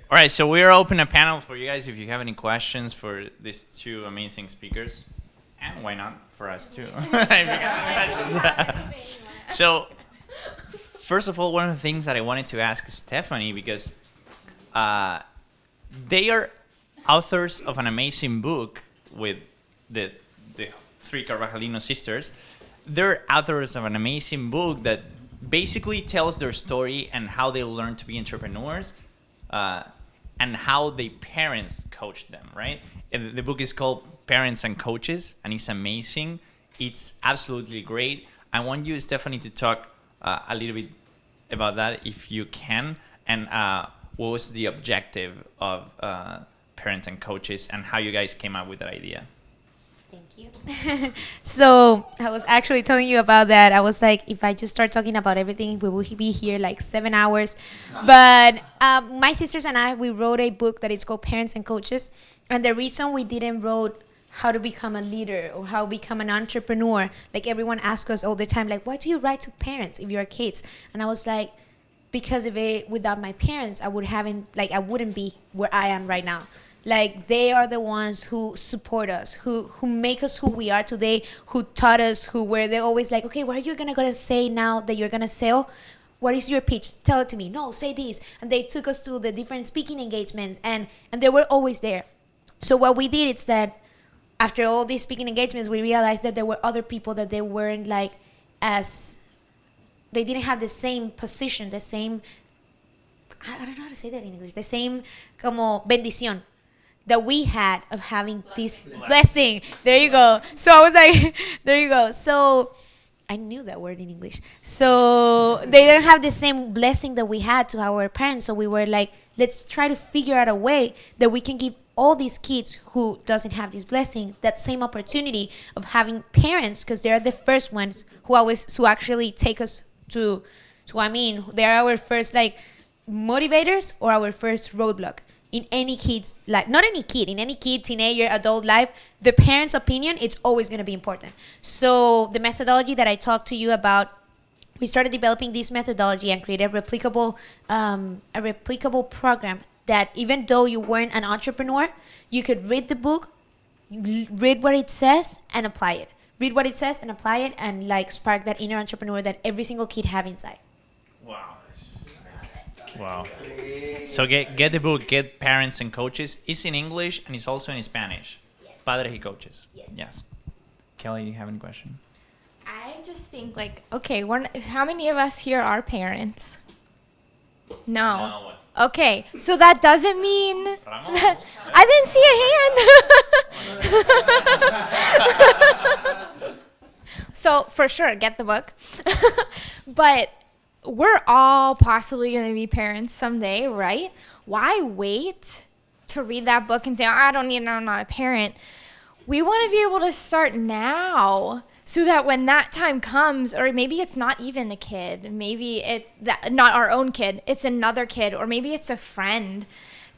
All right, so we're open a panel for you guys if you have any questions for these two amazing speakers. And why not for us too? If you have any questions. So, first of all, one of the things that I wanted to ask Stephanie, because they are authors of an amazing book with the three Carvajalino sisters. They're authors of an amazing book that basically tells their story and how they learned to be entrepreneurs, and how their parents coached them, right? And the book is called Parents and Coaches, and it's amazing. It's absolutely great. I want you, Stephanie, to talk a little bit about that if you can, and what was the objective of Parents and Coaches and how you guys came up with that idea. Thank you. So I was actually telling you about that. I was like, if I just start talking about everything, we will be here like 7 hours. But my sisters and I, we wrote a book that is called Parents and Coaches. And the reason we didn't wrote how to become a leader or how to become an entrepreneur, like everyone asks us all the time, like, why do you write to parents if you're kids? And I was like, because without my parents, I wouldn't be where I am right now. Like, they are the ones who support us, who make us who we are today, who taught us, they're always like, okay, what are you gonna say now that you're gonna sell? What is your pitch? Tell it to me. No, say this. And they took us to the different speaking engagements, and they were always there. So what we did is that after all these speaking engagements, we realized that there were other people that they weren't like they didn't have the same position, the same, I don't know how to say that in English, the same como bendición that we had of having this blessing. There you go. So I was like, there you go. So I knew that word in English. So they didn't have the same blessing that we had to our parents. So we were like, let's try to figure out a way that we can give all these kids who doesn't have this blessing that same opportunity of having parents, because they're the first ones who actually take us to they're our first like motivators or our first roadblock. In any kid's life, not any kid, in any kid, teenager, adult life, the parent's opinion, it's always going to be important. So the methodology that I talked to you about, we started developing this methodology and created a replicable program that even though you weren't an entrepreneur, you could read the book, read what it says, and apply it. Read what it says and apply it, and like spark that inner entrepreneur that every single kid have inside. Wow. So get the book, get Parents and Coaches. It's in English and it's also in Spanish. Yes. Padres y Coaches. Yes. Kelly, you have any question? I just think like, okay, how many of us here are parents? No. Okay, so that doesn't mean that I didn't see a hand. So for sure, get the book. But we're all possibly going to be parents someday, right? Why wait to read that book and say, I don't need it, I'm not a parent? We want to be able to start now so that when that time comes, or maybe it's not even a kid, maybe not our own kid, it's another kid, or maybe it's a friend,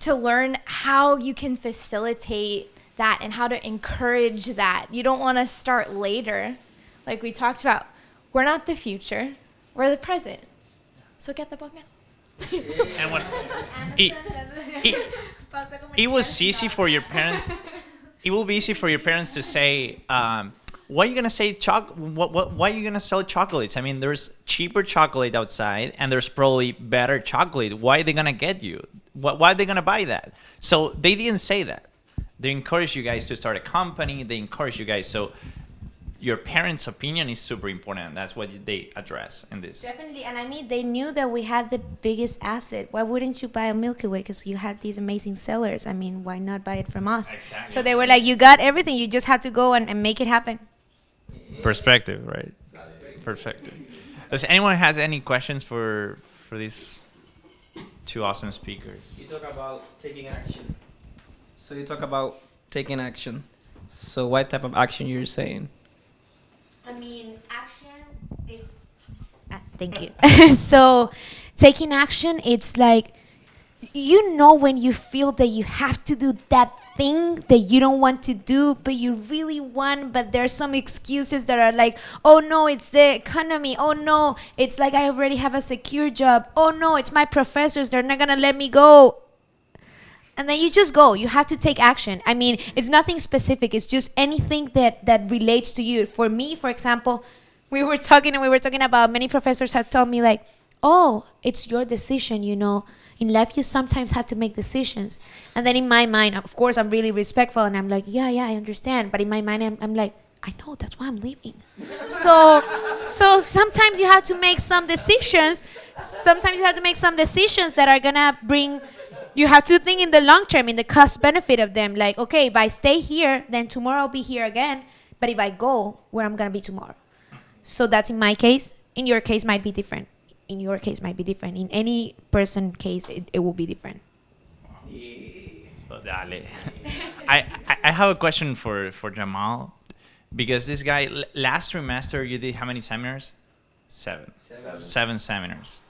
to learn how you can facilitate that and how to encourage that. You don't want to start later. Like we talked about, we're not the future, we're the present. So get the book now. And when it was easy for your parents. It will be easy for your parents to say, "Why are you gonna say why are you gonna sell chocolates? I mean, there's cheaper chocolate outside, and there's probably better chocolate. Why are they gonna get you? Why are they gonna buy that?" So they didn't say that. They encourage you guys to start a company. They encourage you guys. So your parents' opinion is super important. That's what they address in this. Definitely, and I mean, they knew that we had the biggest asset. Why wouldn't you buy a Milky Way? Because you had these amazing sellers. I mean, why not buy it from us? Exactly. So they were like, you got everything. You just have to go and make it happen. Perspective, right? Perspective. Does anyone has any questions for these two awesome speakers? You talk about taking action. So what type of action you're saying? I mean, action, it's... thank you. So, taking action, it's like, you know when you feel that you have to do that thing that you don't want to do, but you really want, but there's some excuses that are like, oh no, it's the economy. Oh no, it's like I already have a secure job. Oh no, it's my professors. They're not going to let me go. and then you just go. You have to take action. I mean, it's nothing specific. It's just anything that relates to you. For me, for example, we were talking about, many professors have told me like, oh, it's your decision, you know. In life, you sometimes have to make decisions. And then in my mind, of course, I'm really respectful, and I'm like, yeah, I understand. But in my mind, I'm like, I know, that's why I'm leaving. So sometimes you have to make some decisions. Sometimes you have to make some decisions that are gonna bring. You have to think in the long term, in the cost benefit of them. Like, okay, if I stay here, then tomorrow I'll be here again. But if I go, where I'm gonna be tomorrow. So that's in my case. In your case, might be different. In your case, might be different. In any person case, it will be different. Dale. I have a question for Jamal, because this guy, last trimester you did how many seminars? Seven seminars.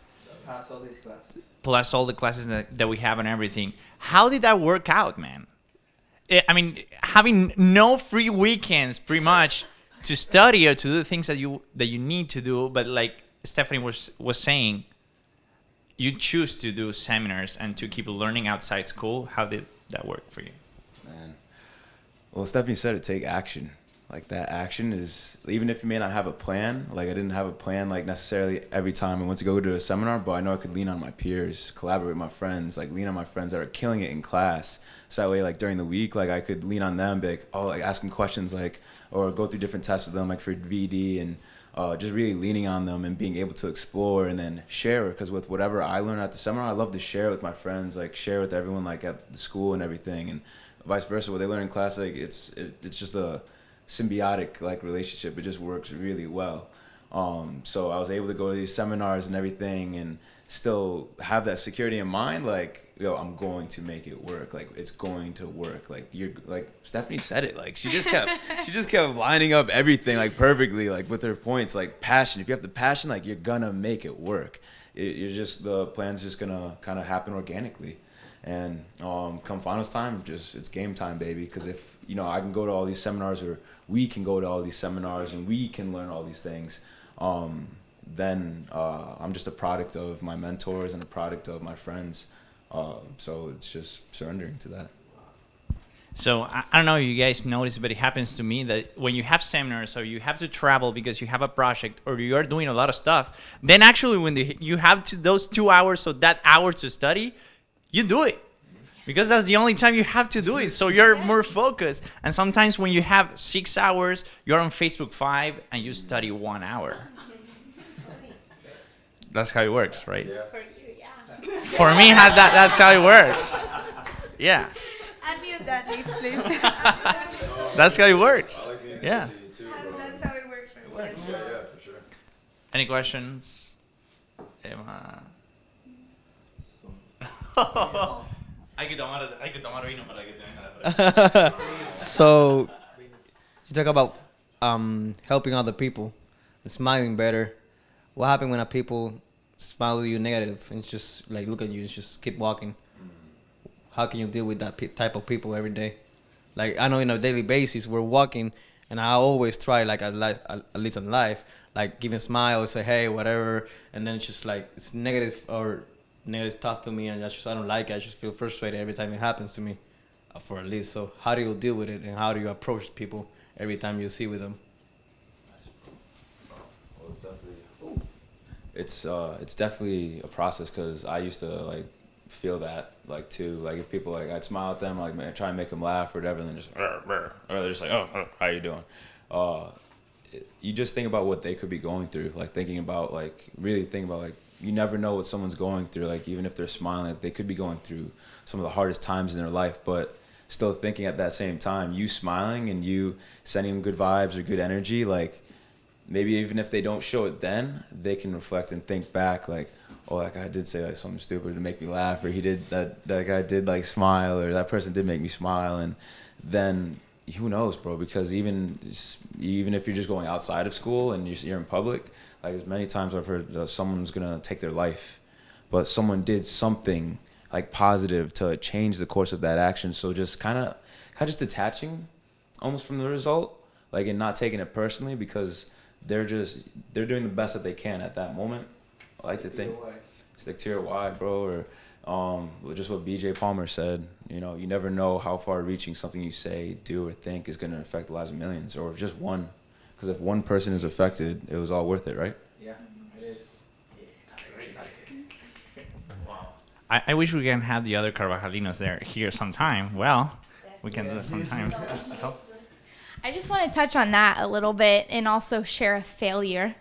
Pass all these classes. Plus all the classes that we have and everything. How did that work out, man? I mean, having no free weekends pretty much to study or to do the things that you need to do, but like Stephanie was saying, you choose to do seminars and to keep learning outside school. How did that work for you? Man, well, Stephanie said it, take action. Like, that action is, even if you may not have a plan, like I didn't have a plan like necessarily every time I went to go to a seminar, but I know I could lean on my peers, collaborate with my friends, like lean on my friends that are killing it in class. So that way, like during the week, like I could lean on them, be like, oh, like ask them questions, like, or go through different tests with them, like for VD, and just really leaning on them and being able to explore and then share. Because with whatever I learn at the seminar, I love to share with my friends, like share with everyone, like at the school and everything, and vice versa. What they learn in class, like it's just a symbiotic like relationship. It just works really well. So I was able to go to these seminars and everything, and still have that security in mind, like, yo, I'm going to make it work. Like, it's going to work. Like, you're like Stephanie said it. Like, she just kept lining up everything like perfectly, like with her points. Like, passion. If you have the passion, like, you're gonna make it work. You're just, the plan's just gonna kind of happen organically. And come finals time, just it's game time, baby. Because if I can go to all these seminars, or we can go to all these seminars, and we can learn all these things, then I'm just a product of my mentors and a product of my friends. So it's just surrendering to that. So I don't know if you guys notice, but it happens to me that when you have seminars or you have to travel because you have a project or you are doing a lot of stuff, then actually when you have those 2 hours or that hour to study, you do it. Because that's the only time you have to do it. So you're more focused. And sometimes when you have 6 hours, you're on Facebook 5 and you study 1 hour. That's how it works, right? Yeah. For you, yeah. For me, that's how it works. Yeah. Unmute that, please. That's how it works. I like being Yeah. busy too, bro. That's how it works for me. Yeah, for sure. Any questions? Emma. Hay que tomar vino para que te venga la So, you talk about helping other people, and smiling better. What happens when a people smile at you negative and just like look at you and just keep walking? How can you deal with that type of people every day? Like, I know on a daily basis we're walking, and I always try, like at least in life, like giving smiles, say hey, whatever, and then it's just like it's negative stuff to me, and I don't like it. I just feel frustrated every time it happens to me, for at least. So how do you deal with it, and how do you approach people every time you see with them? Well, it's definitely a process, because I used to like feel that like too. Like if people, like I'd smile at them, like man, try and make them laugh or whatever, and then just or they're just like, oh, how you doing? You just think about what they could be going through, like thinking about like really thinking about like you never know what someone's going through. Like even if they're smiling, they could be going through some of the hardest times in their life, but still thinking at that same time, you smiling and you sending them good vibes or good energy, like maybe even if they don't show it then, they can reflect and think back like, oh, that guy did say like something stupid to make me laugh, or he did that guy did like smile, or that person did make me smile. And then who knows, bro, because even if you're just going outside of school and you're in public, like as many times I've heard someone's gonna take their life, but someone did something like positive to change the course of that action. So just kind of just detaching almost from the result, like, and not taking it personally, because they're doing the best that they can at that moment. I like to think stick to your why, bro, or Just what BJ Palmer said, you know, you never know how far reaching something you say, do, or think is going to affect the lives of millions, or just one. Because if one person is affected, it was all worth it, right? Yeah, it is. I wish we can have the other Carvajalinos there here sometime. Well, we can do it sometime. I just want to touch on that a little bit and also share a failure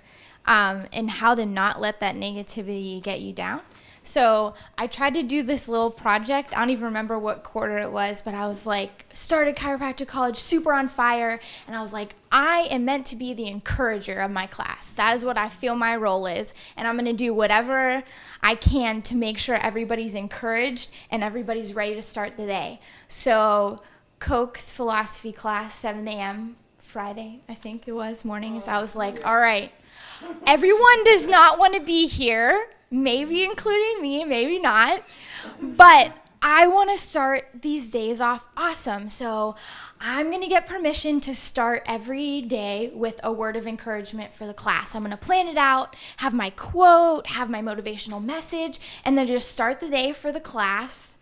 and how to not let that negativity get you down. So I tried to do this little project. I don't even remember what quarter it was, but I was like, started chiropractic college, super on fire. And I was like, I am meant to be the encourager of my class. That is what I feel my role is. And I'm going to do whatever I can to make sure everybody's encouraged and everybody's ready to start the day. So Coke's philosophy class, 7 a.m. Friday, I think it was, mornings. I was like, all right, everyone does not want to be here. Maybe including me, maybe not. But I want to start these days off awesome. So I'm going to get permission to start every day with a word of encouragement for the class. I'm going to plan it out, have my quote, have my motivational message, and then just start the day for the class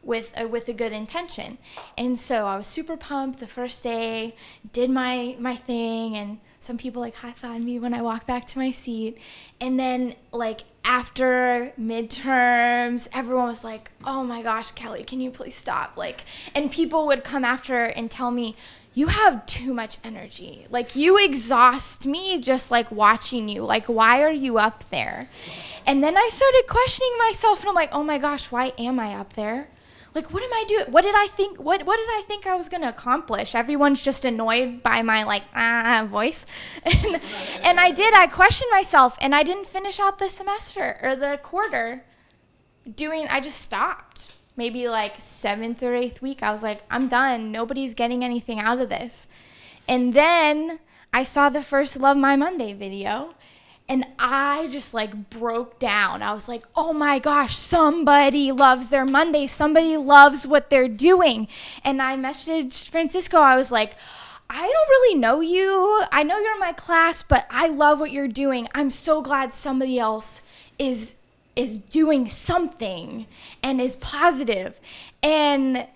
with a good intention. And so I was super pumped the first day, did my thing, and some people like high-fived me when I walked back to my seat. And then like after midterms, everyone was like, oh my gosh, Kelly, can you please stop? Like, and people would come after and tell me, you have too much energy. Like, you exhaust me just like watching you. Like, why are you up there? And then I started questioning myself, and I'm like, oh my gosh, why am I up there? Like, what am I doing? What did I think? What did I think I was gonna accomplish? Everyone's just annoyed by my like voice, and I questioned myself, and I didn't finish out the semester or the quarter. I just stopped. Maybe like 7th or 8th week, I was like, I'm done. Nobody's getting anything out of this. And then I saw the first Love My Monday video. And I just like broke down. I was like, oh my gosh, somebody loves their Monday. Somebody loves what they're doing. And I messaged Francisco. I was like, I don't really know you. I know you're in my class, but I love what you're doing. I'm so glad somebody else is doing something and is positive. And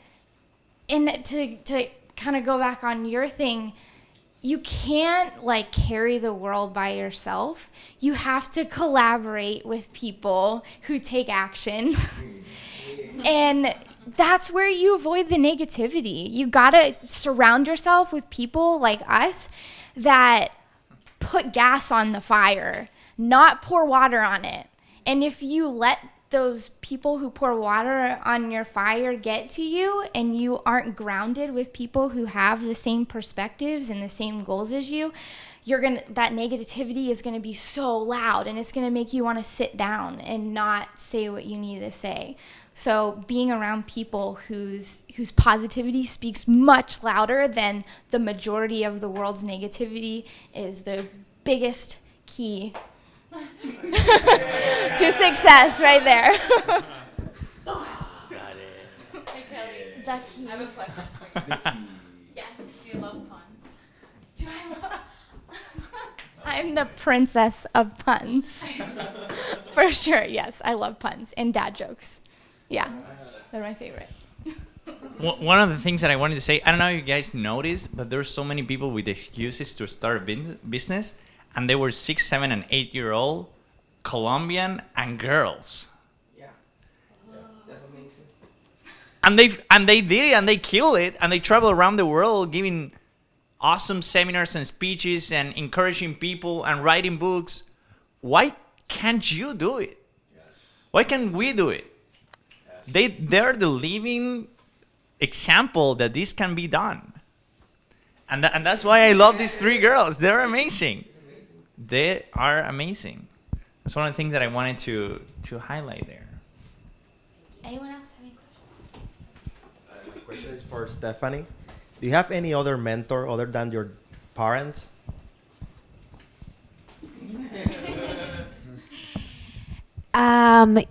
to kind of go back on your thing, you can't like carry the world by yourself. You have to collaborate with people who take action. And that's where you avoid the negativity. You gotta surround yourself with people like us that put gas on the fire, not pour water on it. And if you let those people who pour water on your fire get to you, and you aren't grounded with people who have the same perspectives and the same goals as you, that negativity is gonna be so loud, and it's gonna make you want to sit down and not say what you need to say. So being around people whose positivity speaks much louder than the majority of the world's negativity is the biggest key to success right there. Got it. Hey Kelly, The key. I have a question for you. Yes, do you love puns? Do I love? I'm the princess of puns. For sure, yes. I love puns and dad jokes. Yeah, they're my favorite. One of the things that I wanted to say, I don't know if you guys noticed, but there's so many people with excuses to start a business, and they were 6, 7, and 8-year-old Colombian and girls. Yeah. That's amazing. And they did it, and they killed it, and they travel around the world giving awesome seminars and speeches and encouraging people and writing books. Why can't you do it? Yes. Why can't we do it? Yes. They're the living example that this can be done. And that's why I love these 3 girls. They're amazing. They are amazing. That's one of the things that I wanted to highlight there. Anyone else have any questions? My question is for Stephanie. Do you have any other mentor other than your parents?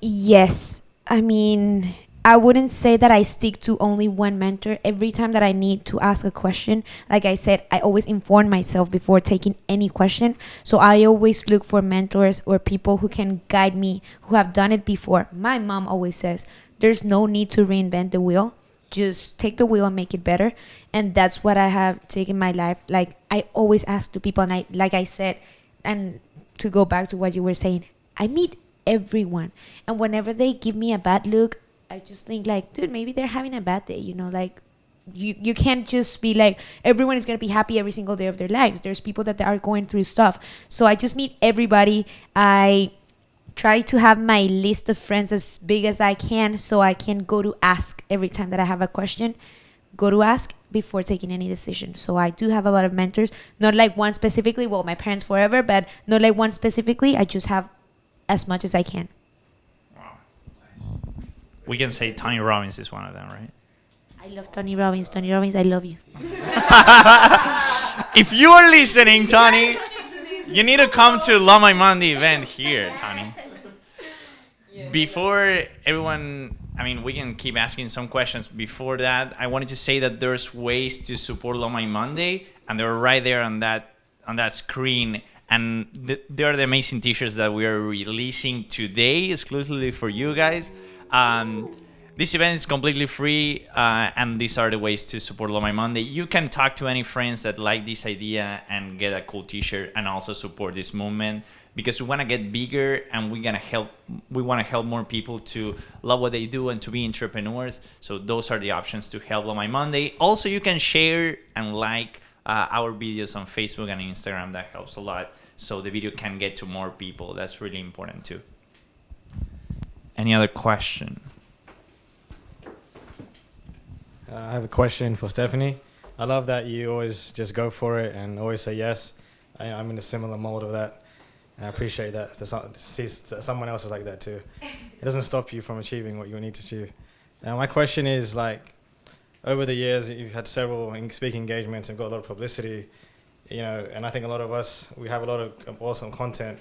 Yes. I mean, I wouldn't say that I stick to only one mentor. Every time that I need to ask a question, like I said, I always inform myself before taking any question. So I always look for mentors or people who can guide me, who have done it before. My mom always says, there's no need to reinvent the wheel. Just take the wheel and make it better. And that's what I have taken my life. Like, I always ask to people, and like I said, and to go back to what you were saying, I meet everyone. And whenever they give me a bad look, I just think like, dude, maybe they're having a bad day, like you can't just be like, everyone is going to be happy every single day of their lives. There's people that are going through stuff. So I just meet everybody. I try to have my list of friends as big as I can, so I can go to ask every time that I have a question, go to ask before taking any decision. So I do have a lot of mentors, not like one specifically, well, my parents forever, but not like one specifically. I just have as much as I can. We can say Tony Robbins is one of them, right? I love Tony Robbins. Tony Robbins, I love you. If you are listening, Tony, you need to come to Love My Monday event here, Tony. Before everyone, we can keep asking some questions. Before that, I wanted to say that there's ways to support Love My Monday, and they're right there on that screen. And they are the amazing t-shirts that we are releasing today exclusively for you guys. This event is completely free, and these are the ways to support Love My Monday. You can talk to any friends that like this idea and get a cool t-shirt and also support this movement, because we want to get bigger and we want to help more people to love what they do and to be entrepreneurs. So those are the options to help Love My Monday. Also, you can share and like our videos on Facebook and Instagram. That helps a lot, so the video can get to more people. That's really important too. Any other question? I have a question for Stephanie. I love that you always just go for it and always say yes. I'm in a similar mold of that. And I appreciate that. See someone else is like that too. It doesn't stop you from achieving what you need to achieve. My question is, like, over the years, you've had several speaking engagements and got a lot of publicity, and I think a lot of us, we have a lot of awesome content,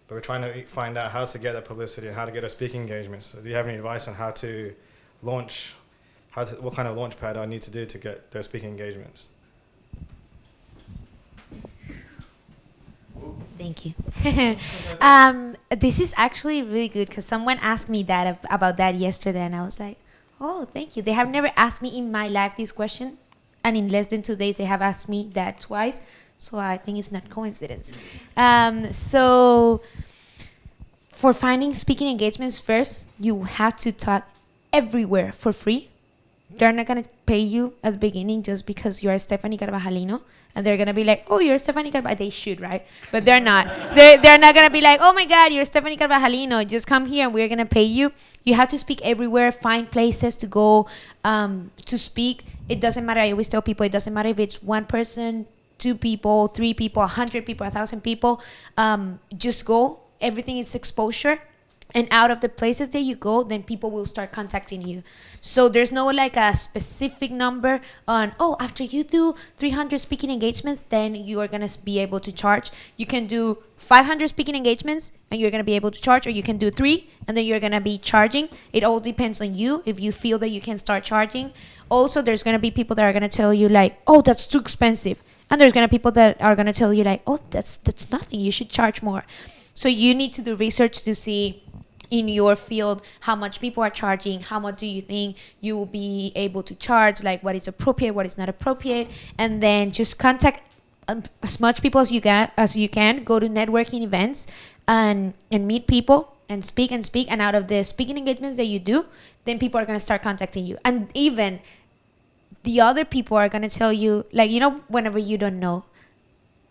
but we're trying to find out how to get that publicity and how to get our speaking engagements. So do you have any advice on how to launch, what kind of launch pad I need to do to get those speaking engagements? Thank you. This is actually really good, because someone asked me that about that yesterday, and I was like, oh, thank you. They have never asked me in my life this question, and in less than 2 days they have asked me that twice. So I think it's not coincidence. So for finding speaking engagements, first, you have to talk everywhere for free. They're not going to pay you at the beginning just because you are Stephanie Carvajalino. And they're going to be like, oh, you're Stephanie Carvajalino. They should, right? But they're not. They're not going to be like, oh, my God, you're Stephanie Carvajalino. Just come here and we're going to pay you. You have to speak everywhere, find places to go to speak. It doesn't matter. I always tell people, it doesn't matter if it's one person, 2 people, 3 people, 100 people, 1,000 people. Just go. Everything is exposure. And out of the places that you go, then people will start contacting you. So there's no like a specific number on, oh, after you do 300 speaking engagements, then you are going to be able to charge. You can do 500 speaking engagements and you're going to be able to charge, or you can do 3 and then you're going to be charging. It all depends on you if you feel that you can start charging. Also, there's going to be people that are going to tell you like, oh, that's too expensive. And there's going to be people that are going to tell you like, oh, that's nothing. You should charge more. So you need to do research to see in your field how much people are charging, how much do you think you will be able to charge, like what is appropriate, what is not appropriate, and then just contact as much people as you can. Go to networking events and meet people and speak, and out of the speaking engagements that you do, then people are going to start contacting you. And even the other people are going to tell you, like, whenever you don't know,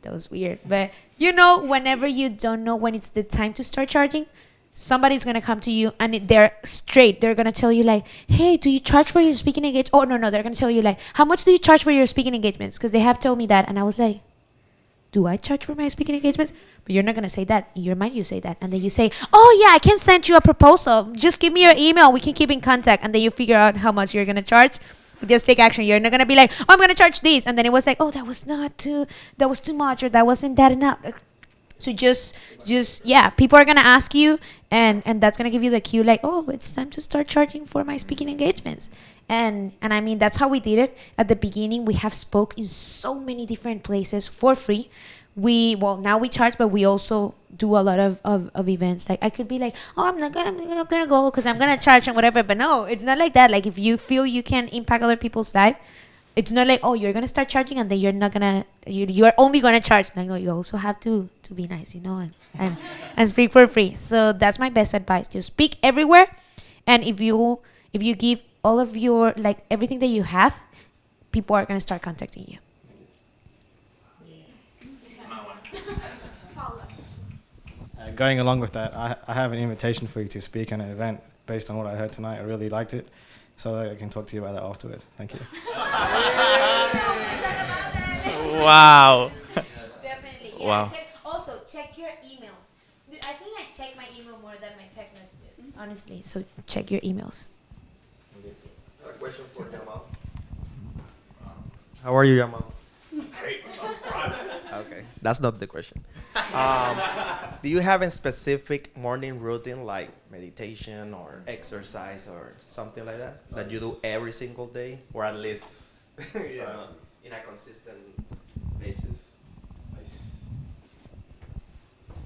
that was weird, but whenever you don't know when it's the time to start charging, somebody's going to come to you and they're going to tell you like, hey, do you charge for your speaking engagement? Oh, no, they're going to tell you like, how much do you charge for your speaking engagements? Because they have told me that. And I was like, do I charge for my speaking engagements? But you're not going to say that. In your mind, you say that. And then you say, oh, yeah, I can send you a proposal. Just give me your email. We can keep in contact. And then you figure out how much you're going to charge. Just take action. You're not going to be like, oh, I'm going to charge this. And then it was like, oh, that was too much, or that wasn't that enough. to just yeah, people are gonna ask you, and that's gonna give you the cue, like, oh, it's time to start charging for my speaking engagements. And I mean, that's how we did it at the beginning. We have spoke in so many different places for free. Now we charge, but we also do a lot of events. Like, I could be like, oh, I'm not gonna go because I'm gonna charge and whatever, but no, it's not like that. Like, if you feel you can impact other people's life, it's not like, oh, you're gonna start charging and then you're not gonna, you're only gonna charge. Like, no, you also have to be nice, and speak for free. So that's my best advice. Just speak everywhere, and if you give all of your, like, everything that you have, people are gonna start contacting you. Going along with that, I have an invitation for you to speak at an event based on what I heard tonight. I really liked it, so I can talk to you about that afterwards. Thank you. Wow. Definitely. Yeah. Wow. Also, check your emails. I think I check my email more than my text messages, honestly. So check your emails. A question for Jamal. How are you, Jamal? Okay, that's not the question. Do you have a specific morning routine, like meditation or exercise or something like that you do every single day, or at least in a consistent basis?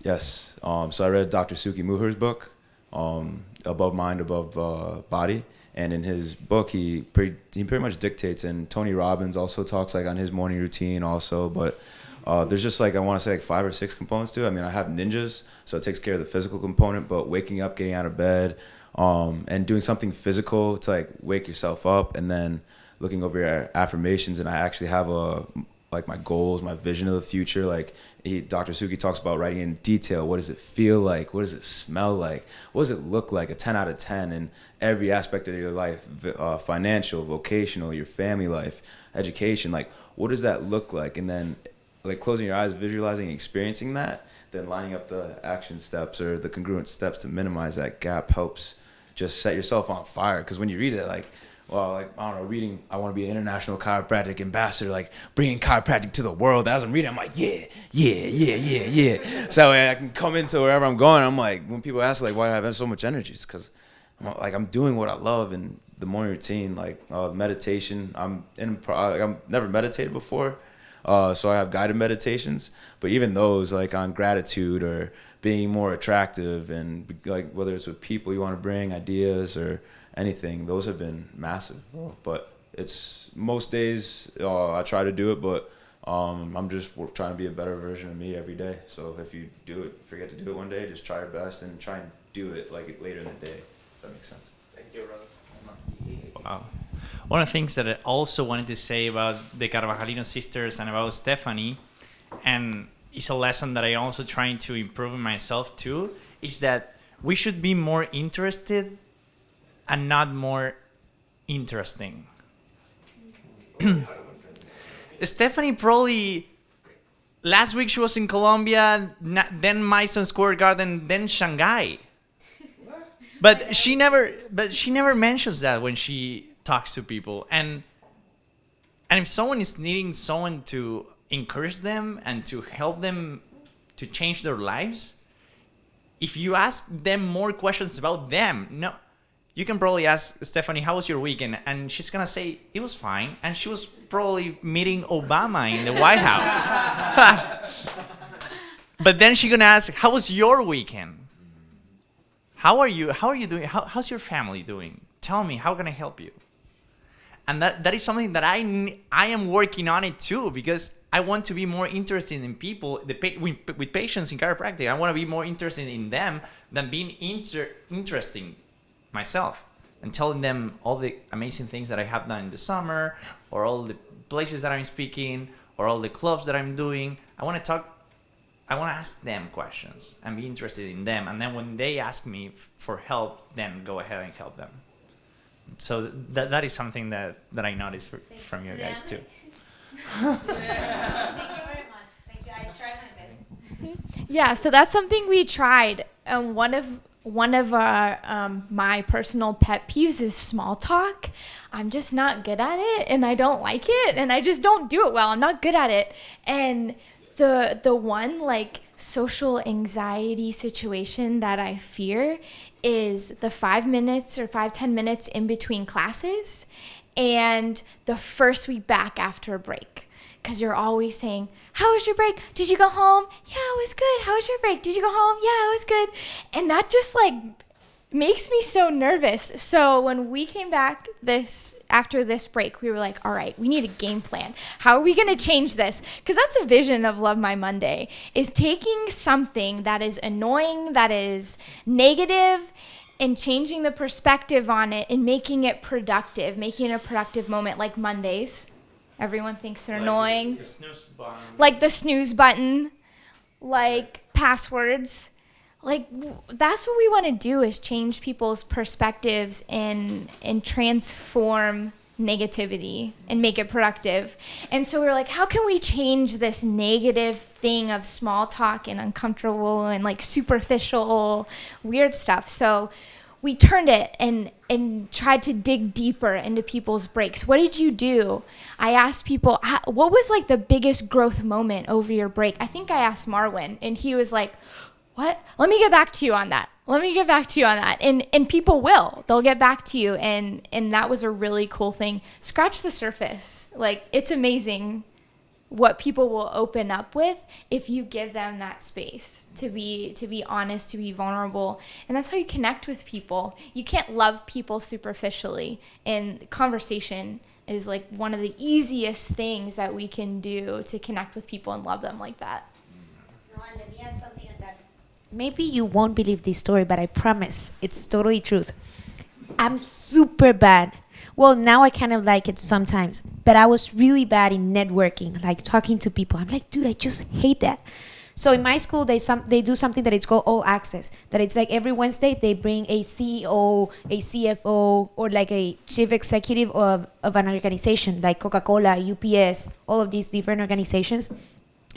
Yes. So I read Dr. Suki Muher's book, Above Mind, Above Body. And in his book, he pretty much dictates, and Tony Robbins also talks like on his morning routine also. But there's just like, I want to say like 5 or 6 components to it. I mean, I have ninjas, so it takes care of the physical component, but waking up, getting out of bed, and doing something physical to like wake yourself up, and then looking over your affirmations. And I actually have like my goals, my vision of the future. Like Dr. Suki talks about writing in detail. What does it feel like? What does it smell like? What does it look like? A 10 out of 10 in every aspect of your life, financial, vocational, your family life, education. Like, what does that look like? And then like closing your eyes, visualizing, experiencing that, then lining up the action steps or the congruent steps to minimize that gap helps just set yourself on fire. Because when you read it, like, well, like, I don't know, reading, I want to be an international chiropractic ambassador, like bringing chiropractic to the world. As I'm reading, I'm like, yeah. So I can come into wherever I'm going. I'm like, when people ask, like, why do I have so much energy? It's because I'm doing what I love, and the morning routine, like meditation. I've never meditated before, so I have guided meditations. But even those, like on gratitude or being more attractive, and like whether it's with people you want to bring, ideas or anything, those have been massive, bro. But it's most days I try to do it, but I'm just trying to be a better version of me every day. So if you forget to do it one day, just try your best and try and do it like later in the day. If that makes sense. Thank you, brother. Wow. One of the things that I also wanted to say about the Carvajalino sisters and about Stephanie, and it's a lesson that I also trying to improve in myself too, is that we should be more interested and not more interesting. Stephanie probably last week she was in Colombia, then Madison Square Garden, then Shanghai. But she never mentions that when she talks to people. And if someone is needing someone to encourage them and to help them to change their lives, if you ask them more questions about them, no, you can probably ask Stephanie, how was your weekend? And she's going to say, it was fine. And she was probably meeting Obama in the White House. But then she's going to ask, how was your weekend? How are you doing? How's your family doing? Tell me, how can I help you? And that is something that I am working on it too, because I want to be more interested in people, with patients in chiropractic. I want to be more interested in them than being interesting myself and telling them all the amazing things that I have done in the summer, or all the places that I'm speaking, or all the clubs that I'm doing. I want to ask them questions and be interested in them. And then when they ask me for help, then go ahead and help them. So that is something that I noticed from you guys too. Thank you very much. Thank you. I tried my best. Yeah, so that's something we tried. One of my personal pet peeves is small talk. I'm just not good at it, and I don't like it, and I just don't do it well. I'm not good at it. And the one, like, social anxiety situation that I fear is the 5 minutes or 10 minutes in between classes and the first week back after a break. Because you're always saying, how was your break? Did you go home? Yeah, it was good. How was your break? Did you go home? Yeah, it was good. And that just like makes me so nervous. So when we came back after this break, we were like, all right, we need a game plan. How are we going to change this? Because that's a vision of Love My Monday, is taking something that is annoying, that is negative, and changing the perspective on it and making it productive, making it a productive moment, like Mondays. Everyone thinks they're annoying. The snooze button. Like the snooze button, like passwords. Like that's what we want to do, is change people's perspectives and transform negativity and make it productive. And so we were like, how can we change this negative thing of small talk and uncomfortable and like superficial weird stuff? So we turned it and tried to dig deeper into people's breaks. What did you do? I asked people, what was like the biggest growth moment over your break? I think I asked Marwin, and he was like, what? Let me get back to you on that. And people will. They'll get back to you. And that was a really cool thing. Scratch the surface. Like, it's amazing what people will open up with if you give them that space to be honest, to be vulnerable. And that's how you connect with people. You can't love people superficially. And conversation is like one of the easiest things that we can do to connect with people and love them like that. No, and let me add something on that. Maybe you won't believe this story, but I promise it's totally truth. I'm super bad. Well, now I kind of like it sometimes, but I was really bad in networking, like talking to people. I'm like, dude, I just hate that. So in my school, they do something that it's called All Access. That it's like every Wednesday they bring a CEO, a CFO, or like a chief executive of an organization, like Coca-Cola, UPS, all of these different organizations.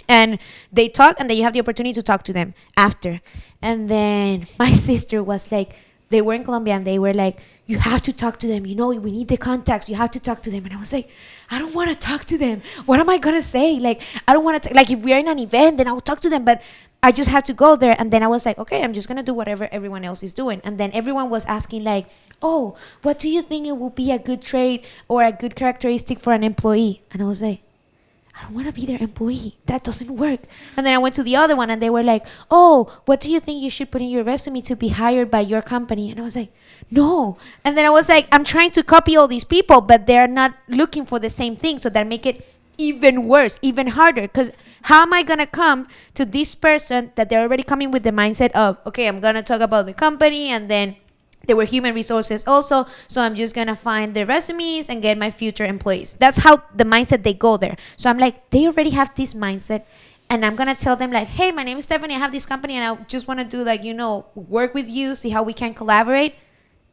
And they talk, and then you have the opportunity to talk to them after. And then my sister was like, they were in Colombia, and they were like, you have to talk to them. You know, we need the contacts. You have to talk to them. And I was like, I don't want to talk to them. What am I going to say? Like, I don't want to, like, if we're in an event, then I'll talk to them. But I just have to go there. And then I was like, okay, I'm just going to do whatever everyone else is doing. And then everyone was asking like, oh, what do you think it will be a good trait or a good characteristic for an employee? And I was like, I don't want to be their employee. That doesn't work. And then I went to the other one, and they were like, oh, what do you think you should put in your resume to be hired by your company? And I was like, no. And then I was like, I'm trying to copy all these people, but they're not looking for the same thing. So that make it even worse, even harder. Because how am I going to come to this person that they're already coming with the mindset of, okay, I'm going to talk about the company, and then there were human resources also, so I'm just going to find their resumes and get my future employees. That's how the mindset they go there. So I'm like, they already have this mindset, and I'm going to tell them like, hey, my name is Stephanie, I have this company, and I just want to do like, work with you, see how we can collaborate.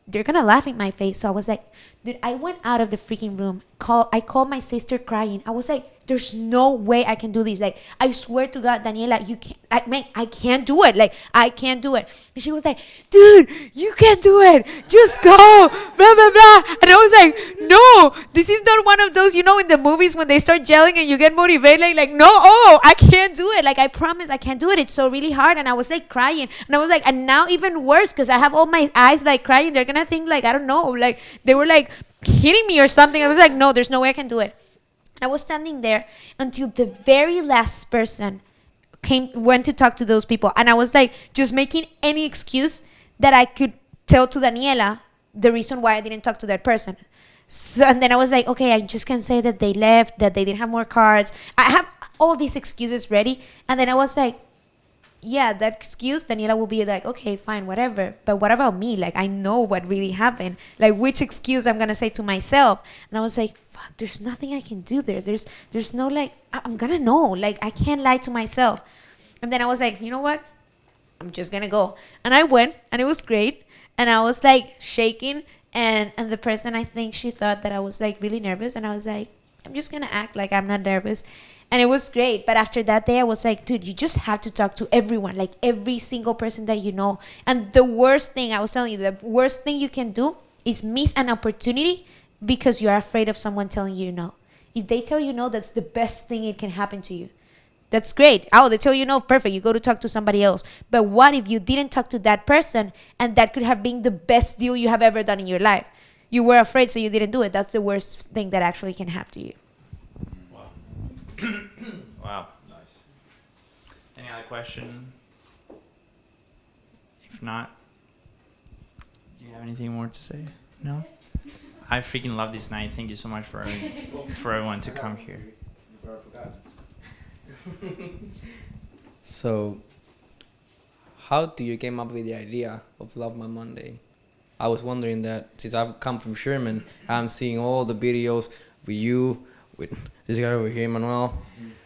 They're going to laugh in my face. So I was like, dude, I went out of the freaking room. I called my sister crying. I was like, there's no way I can do this. Like, I swear to God, Daniela, you can't. I can't do it. Like, I can't do it. And she was like, dude, you can't do it. Just go. Blah, blah, blah. And I was like, no, this is not one of those, in the movies when they start yelling and you get motivated. Like, no, I can't do it. Like, I promise I can't do it. It's so really hard. And I was like crying. And I was like, and now even worse, because I have all my eyes like crying. They're going to think like, I don't know, like they were like hitting me or something. I was like, no, there's no way I can do it. I was standing there until the very last person went to talk to those people. And I was like, just making any excuse that I could tell to Daniela the reason why I didn't talk to that person. So, and then I was like, okay, I just can say that they left, that they didn't have more cards. I have all these excuses ready. And then I was like, yeah, that excuse, Daniela will be like, okay, fine, whatever. But what about me? Like, I know what really happened. Like, which excuse I'm going to say to myself? And I was like, fuck, there's nothing I can do there. There's no, like, I'm going to know. Like, I can't lie to myself. And then I was like, you know what? I'm just going to go. And I went, and it was great. And I was, like, shaking. And the person, I think she thought that I was, like, really nervous. And I was like, I'm just going to act like I'm not nervous. And it was great. But after that day, I was like, dude, you just have to talk to everyone, like every single person that you know. And the worst thing, I was telling you, the worst thing you can do is miss an opportunity because you're afraid of someone telling you no. If they tell you no, that's the best thing it can happen to you. That's great. Oh, they tell you no, perfect. You go to talk to somebody else. But what if you didn't talk to that person and that could have been the best deal you have ever done in your life? You were afraid, so you didn't do it. That's the worst thing that actually can happen to you. Wow. Nice. Any other question? If not, do you have anything more to say? No? I freaking love this night. Thank you so much for everyone to come here. So, how do you came up with the idea of Love My Monday? I was wondering that since I've come from Sherman, I'm seeing all the videos with you, with this guy over here, Manuel,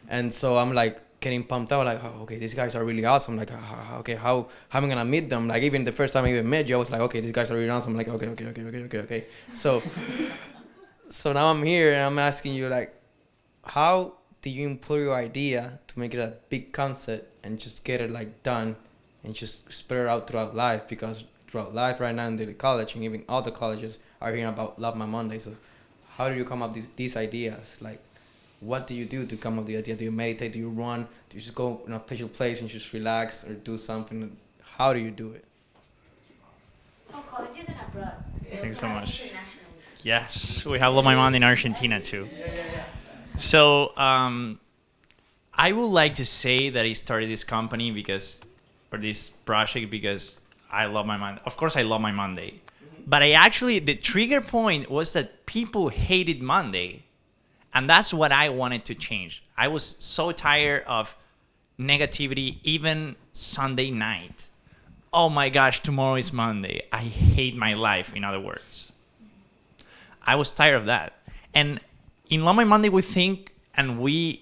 and so I'm like getting pumped out, like, oh, okay, these guys are really awesome. Like, okay, how am I gonna meet them? Like, even the first time I even met you, I was like, okay, these guys are really awesome. I'm like, okay. So now I'm here and I'm asking you, like, how do you employ your idea to make it a big concept and just get it like done and just spread it out throughout life? Because throughout life right now in the college and even other colleges are hearing about Love My Monday. So how do you come up with these ideas? Like, what do you do to come up with the idea? Do you meditate? Do you run? Do you just go in a special place and just relax or do something? How do you do it? Oh, colleges and abroad. Thanks so much. Yes, we have Love My Monday in Argentina too. So I would like to say that I started this company or this project because I love my Monday. Of course, I love my Monday. But the trigger point was that people hated Monday. And that's what I wanted to change. I was so tired of negativity, even Sunday night. Oh my gosh, tomorrow is Monday. I hate my life, in other words. I was tired of that. And in Love My Monday, we think and we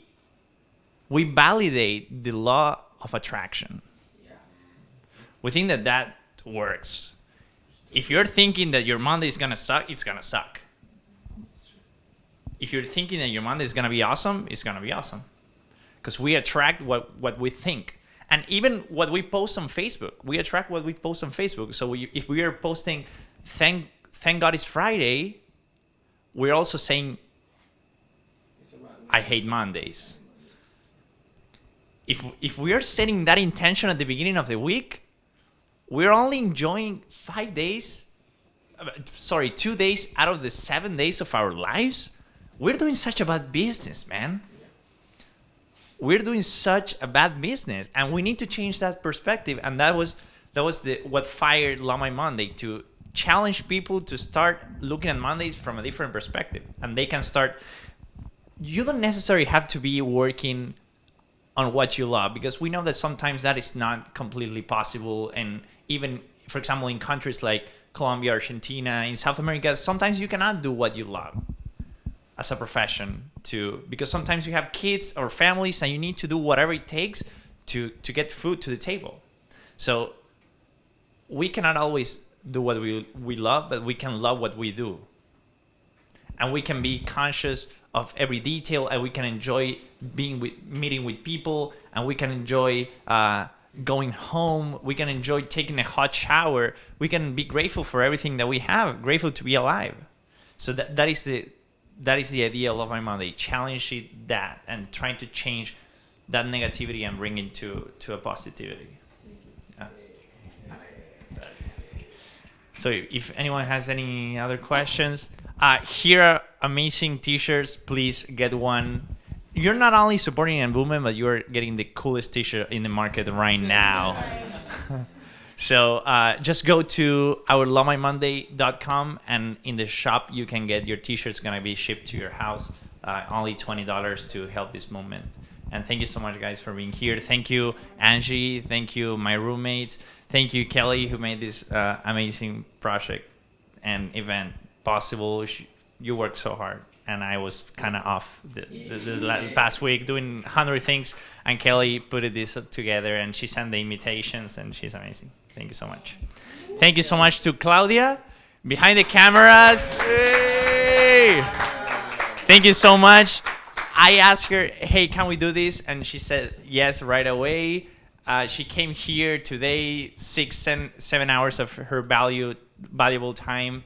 validate the law of attraction. We think that works. If you're thinking that your Monday is gonna suck, it's gonna suck. If you're thinking that your Monday is gonna be awesome, it's gonna be awesome. Because we attract what we think. And even what we post on Facebook, we attract what we post on Facebook. So if we are posting, thank God it's Friday, we're also saying, I hate Mondays. If we are setting that intention at the beginning of the week, we're only enjoying 2 days out of the 7 days of our lives. We're doing such a bad business, man. We're doing such a bad business, and we need to change that perspective. And that was what fired Love My Monday, to challenge people to start looking at Mondays from a different perspective, and they can start. You don't necessarily have to be working on what you love, because we know that sometimes that is not completely possible. And even, for example, in countries like Colombia, Argentina, in South America, sometimes you cannot do what you love as a profession because sometimes you have kids or families and you need to do whatever it takes to get food to the table. So we cannot always do what we love, but we can love what we do. And we can be conscious of every detail, and we can enjoy meeting with people, and we can enjoy going home. We can enjoy taking a hot shower. We can be grateful for everything that we have, grateful to be alive. So that is the idea of Love My Monday, challenging that and trying to change that negativity and bring it to a positivity. So if anyone has any other questions, here are amazing t-shirts. Please get one. You're not only supporting a movement, but you're getting the coolest t-shirt in the market right now. So just go to our lovemymonday.com, and in the shop you can get your t-shirts. Going to be shipped to your house. Only $20 to help this movement. And thank you so much, guys, for being here. Thank you, Angie. Thank you, my roommates. Thank you, Kelly, who made this amazing project and event possible. You worked so hard, and I was kind of off the past week doing 100 things, and Kelly put this together, and she sent the invitations, and she's amazing. Thank you so much. Thank you so much to Claudia behind the cameras. Hey! Thank you so much. I asked her, hey, can we do this? And she said yes right away. She came here today, 7 hours of her valuable time.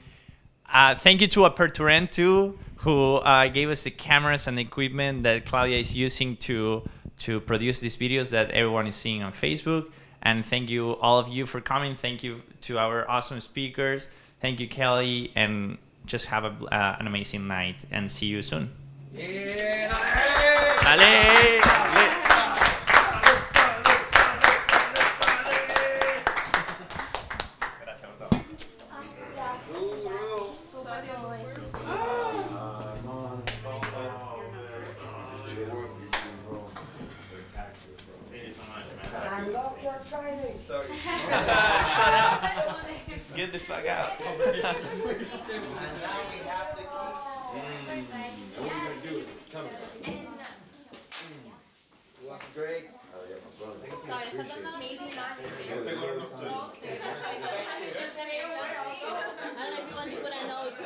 Thank you to Aperturen too, who gave us the cameras and the equipment that Claudia is using to to produce these videos that everyone is seeing on Facebook. And thank you, all of you, for coming. Thank you to our awesome speakers. Thank you, Kelly, and just have an amazing night, and see you soon. Yeah. Dale. I love your Friday. Sorry. Shut up. Get the fuck out. Was great. Maybe not. I don't know if you want to put a note.